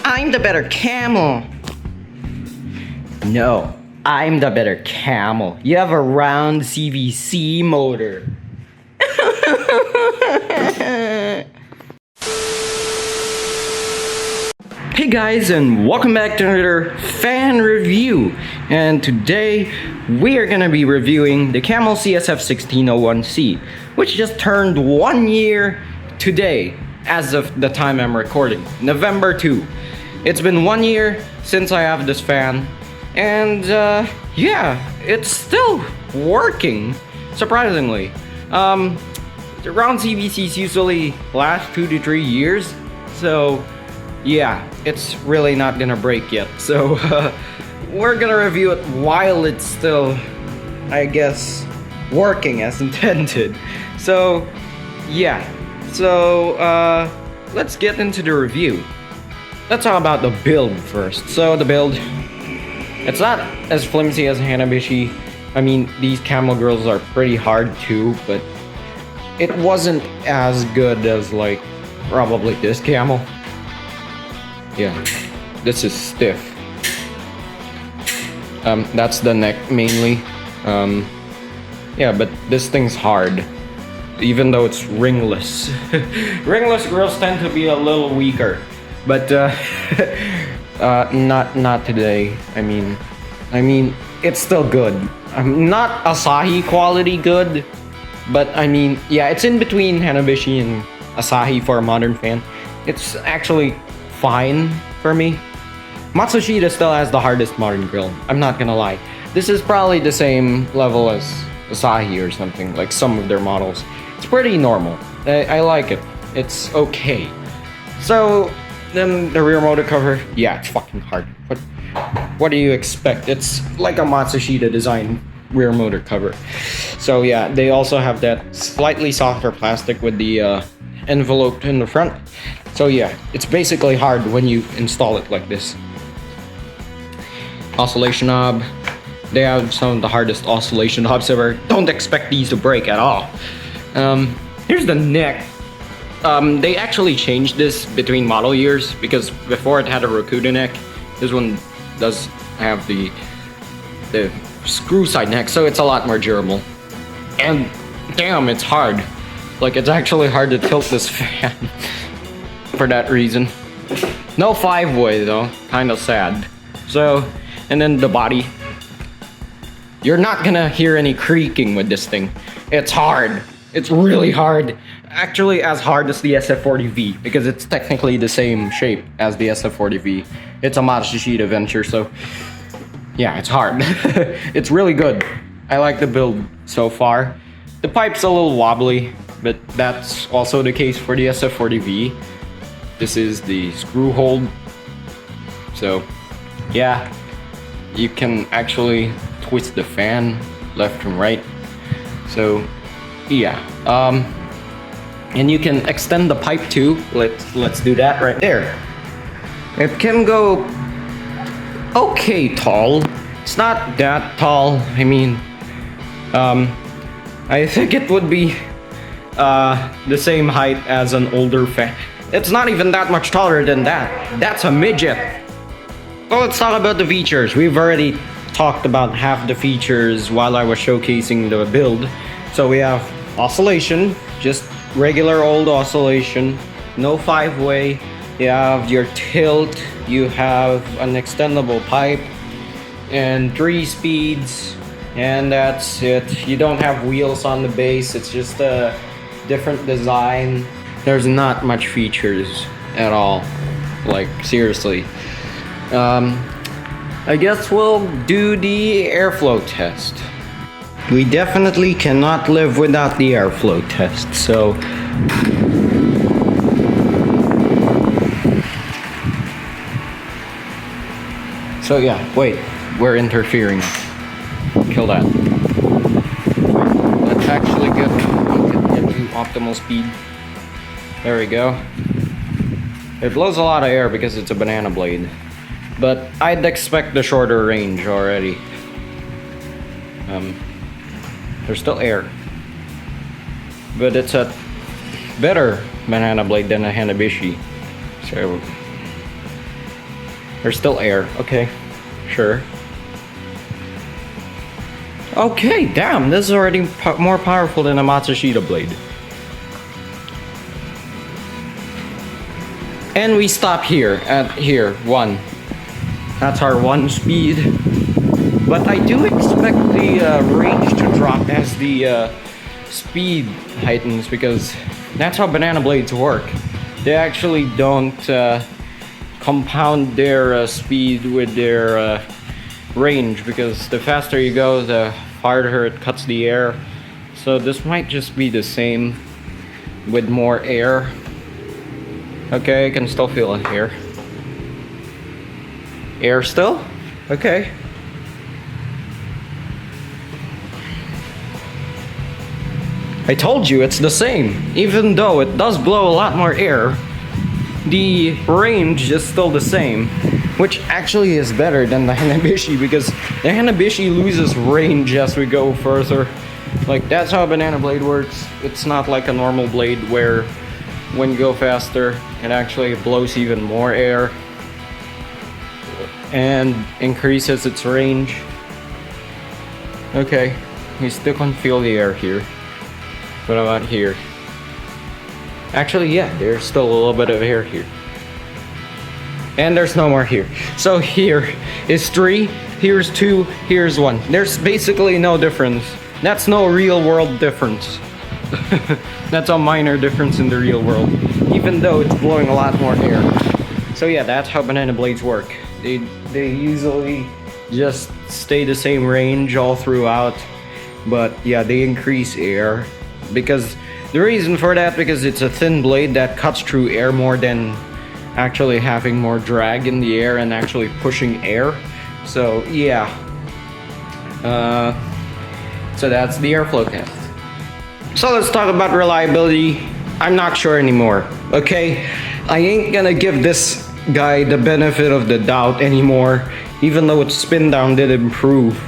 I'm the better camel. No, I'm the better camel. You have a round CVC motor. Hey guys, and welcome back to another fan review. And today we are gonna be reviewing the Camel CSF-1601C, which just turned 1 year today, as of the time I'm recording, November 2. It's been 1 year since I have this fan, and yeah, it's still working, surprisingly. The round CVCs usually last 2 to 3 years, so yeah, it's really not gonna break yet. So we're gonna review it while it's still, I guess, working as intended. So yeah, so let's get into the review. Let's talk about the build first. So the build, it's not as flimsy as Hanabishi. I mean, these camel girls are pretty hard too, but it wasn't as good as like probably this camel. Yeah, this is stiff. That's the neck mainly. Yeah, but this thing's hard, even though it's ringless. Ringless girls tend to be a little weaker, but not today. I mean, it's still good. Not Asahi quality good, but I mean, yeah, it's in between Hanabishi and Asahi for a modern fan. It's actually fine for me. Matsushita still has the hardest modern grill, I'm not gonna lie. This is probably the same level as Asahi or something, like some of their models. It's pretty normal. I like it. It's okay. So then the rear motor cover, yeah, it's fucking hard. What do you expect? It's like a Matsushita design rear motor cover. So yeah, they also have that slightly softer plastic with the envelope in the front. So yeah, it's basically hard when you install it like this. Oscillation knob. They have some of the hardest oscillation knobs ever. Don't expect these to break at all. Here's the neck. They actually changed this between model years because before it had a Rakuda neck. This one does have the screw side neck, so it's a lot more durable. And damn, it's hard. Like, it's actually hard to tilt this fan. For that reason. No 5-way though, kind of sad. So, and then the body. You're not gonna hear any creaking with this thing. It's hard. It's really hard. Actually as hard as the SF40V, because it's technically the same shape as the SF40V. It's a Matsushita venture, so yeah, it's hard. It's really good. I like the build so far. The pipe's a little wobbly, but that's also the case for the SF40V. This is the screw hold. So yeah, you can actually twist the fan left and right. So yeah, and you can extend the pipe too. Let's do that right there. It can go okay tall. It's not that tall. I mean, I think it would be the same height as an older fan. It's not even that much taller than that. That's a midget. Well, let's talk about the features. We've already talked about half the features while I was showcasing the build. So we have oscillation, just regular old oscillation, no 5-way. You have your tilt, you have an extendable pipe, and 3 speeds, and that's it. You don't have wheels on the base, it's just a different design. There's not much features at all, like seriously. I guess we'll do the airflow test. We definitely cannot live without the airflow test, so yeah, wait, we're interfering. Kill that. Let's actually get into optimal speed. There we go. It blows a lot of air because it's a banana blade, but I'd expect the shorter range already. There's still air, but it's a better banana blade than a Hanabishi. So There's still air. Okay, sure. Okay, damn, this is already more powerful than a Matsushita blade. And we stop here at here, 1. That's our 1 speed. But I do expect the range to drop as the speed heightens, because that's how banana blades work. They actually don't compound their speed with their range, because the faster you go, the harder it cuts the air. So this might just be the same with more air. Okay, I can still feel it here. Air still? Okay. I told you it's the same. Even though it does blow a lot more air, the range is still the same, which actually is better than the Hanabishi, because the Hanabishi loses range as we go further. Like, that's how a banana blade works. It's not like a normal blade where when you go faster, it actually blows even more air and increases its range. Okay, you still can feel the air here. What about here? Actually, yeah, there's still a little bit of air here. And there's no more here. So here is 3, here's 2, here's 1. There's basically no difference. That's no real world difference. That's a minor difference in the real world, even though it's blowing a lot more air. So yeah, that's how banana blades work. They usually just stay the same range all throughout, but yeah, they increase air. Because the reason for that, because it's a thin blade that cuts through air more than actually having more drag in the air and actually pushing air. So yeah, so that's the airflow test. So let's talk about reliability. I'm not sure anymore, okay? I ain't gonna give this guy the benefit of the doubt anymore, even though its spin down did improve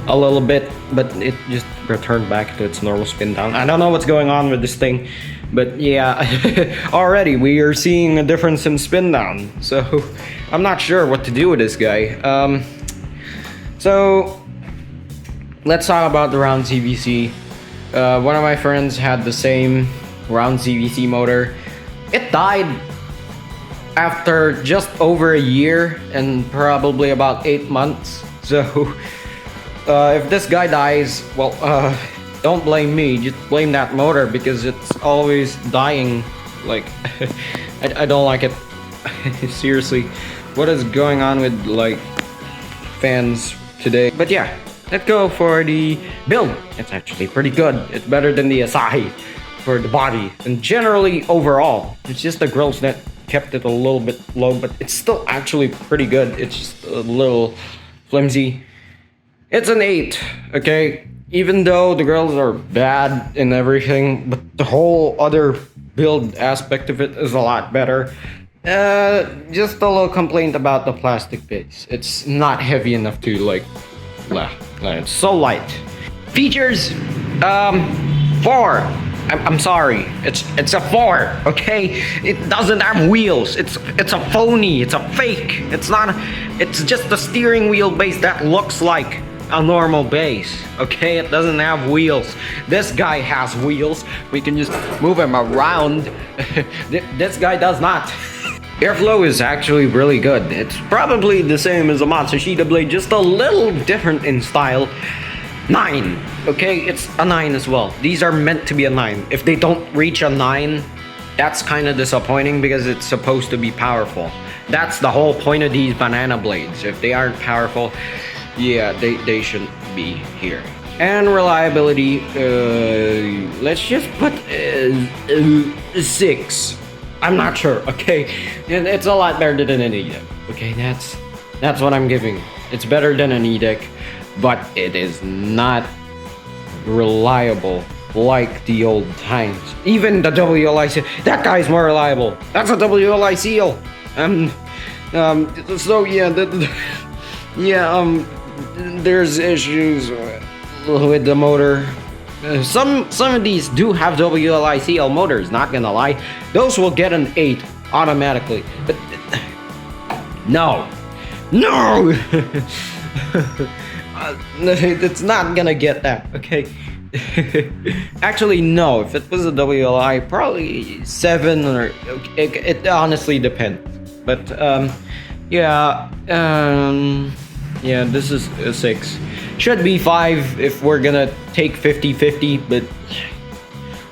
a little bit, but it just returned back to its normal spin down. I don't know what's going on with this thing, but yeah, already we are seeing a difference in spin down. So I'm not sure what to do with this guy. So let's talk about the round CVC. One of my friends had the same round CVC motor. It died after just over a year and probably about 8 months. So if this guy dies, well, don't blame me, just blame that motor, because it's always dying. Like, I don't like it. Seriously, what is going on with like fans today? But yeah, let's go for the build. It's actually pretty good. It's better than the Asahi for the body, and generally overall. It's just the grills that kept it a little bit low, but it's still actually pretty good. It's just a little flimsy. It's an 8, okay? Even though the grills are bad and everything, but the whole other build aspect of it is a lot better. Just a little complaint about the plastic base. It's not heavy enough to like, it's so light. Features, 4. I'm sorry, it's a 4, okay? It doesn't have wheels. It's a phony. It's a fake. It's not. It's just a steering wheel base that looks like a normal base, okay? It doesn't have wheels. This guy has wheels. We can just move him around. This guy does not. Airflow is actually really good. It's probably the same as a Matsushita blade, just a little different in style. 9, okay? It's a 9 as well. These are meant to be a 9. If they don't reach a 9, that's kind of disappointing, because it's supposed to be powerful. That's the whole point of these banana blades. If they aren't powerful, yeah, they shouldn't be here. And reliability, let's just put 6. I'm not sure, okay? It's a lot better than an EDEC, okay? That's what I'm giving. It's better than an EDEC, but it is not reliable like the old times. Even the WLI seal, that guy's more reliable. That's a WLI seal. So yeah, there's issues with the motor. Some of these do have WLI CL motors, not gonna lie. Those will get an 8 automatically. But no, No! It's not gonna get that, okay? Actually, no. If it was a WLI, probably 7 or... It honestly depends. But, yeah, yeah, this is a 6. Should be 5 if we're gonna take 50-50, but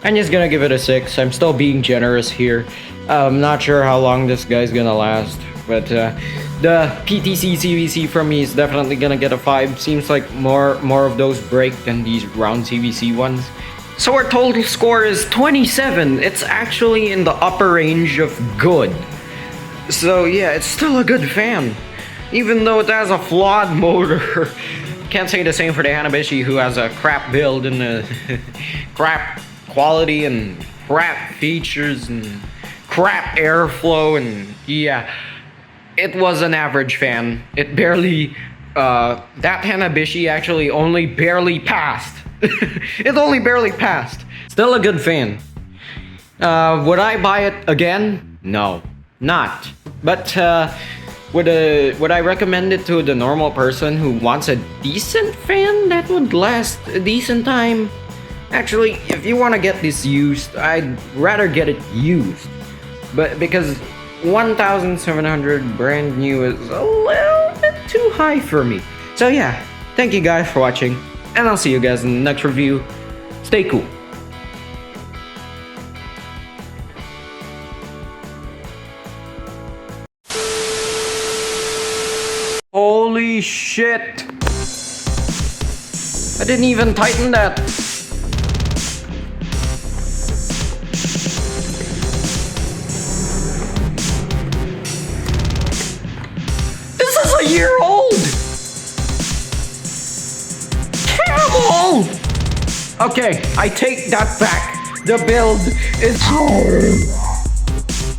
I'm just gonna give it a 6. I'm still being generous here. I'm not sure how long this guy's gonna last, but the PTC CVC from me is definitely gonna get a 5. Seems like more of those break than these round CVC ones. So our total score is 27. It's actually in the upper range of good. So yeah, it's still a good fan. Even though it has a flawed motor. Can't say the same for the Hanabishi, who has a crap build and a crap quality and crap features and crap airflow, and yeah, it was an average fan. It barely, that Hanabishi actually only barely passed. It only barely passed. Still a good fan. Would I buy it again? No, not. But would I recommend it to the normal person who wants a decent fan that would last a decent time? Actually, if you want to get this used, I'd rather get it used. But because 1,700 brand new is a little bit too high for me. So yeah, thank you guys for watching, and I'll see you guys in the next review. Stay cool. Holy shit! I didn't even tighten that. This is a year old! Camel! Okay, I take that back. The build is...